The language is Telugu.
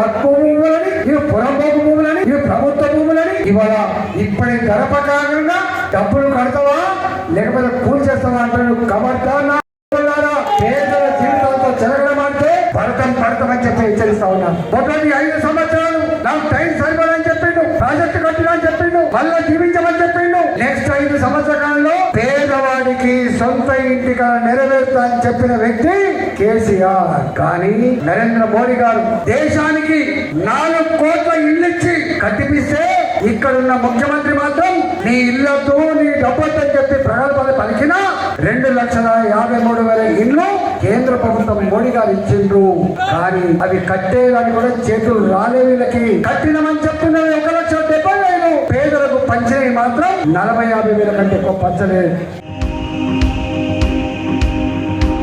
తక్కువ భూములని, ఇవి పురంపోకు భూములని, ఇవి ప్రభుత్వ భూములని. ఇవాళ ఇప్పటి ధర ప్రకారంగా డబ్బులు కడతావా లేకపోతే కూల్ చేస్తావా అంటారు. కబడ్డా పేదల జీవితాలతో చెలగడమంటే పడతామని చెప్పి హెచ్చరిస్తా ఉన్నాను. ఒకటి 5 సంవత్సరాలు నాకు టైం సరిపోదని చెప్పిండు, ప్రాజెక్టు కట్టినా అని చెప్పిండు, మళ్ళా జీవించమని చెప్పిండు. నెక్స్ట్ 5 సంవత్సరాల్లో పేదవాడికి సొంత ఇంటిక నెరవేరుతా అని చెప్పిన వ్యక్తి కేసీఆర్. కానీ నరేంద్ర మోడీ గారు దేశానికి 4 కోట్ల ఇల్లు ఇచ్చి కట్టిపిస్తే ఇక్కడున్న ముఖ్యమంత్రి మాత్రం నీ ఇళ్లతో నీ డబ్బుతో చెప్పి ప్రగల్భాలు పలికినా 2,53,000 ఇల్లు కేంద్ర ప్రభుత్వం మోడీ గారు ఇచ్చిండ్రు. కానీ అవి కట్టేదాన్ని కూడా చేతులు రాలే. వీళ్ళకి కట్టినమని చెప్తున్నది 1,70,000. పేదలకు పంచినవి మాత్రం 40,000-50,000 కంటే ఎక్కువ పంచలేదు.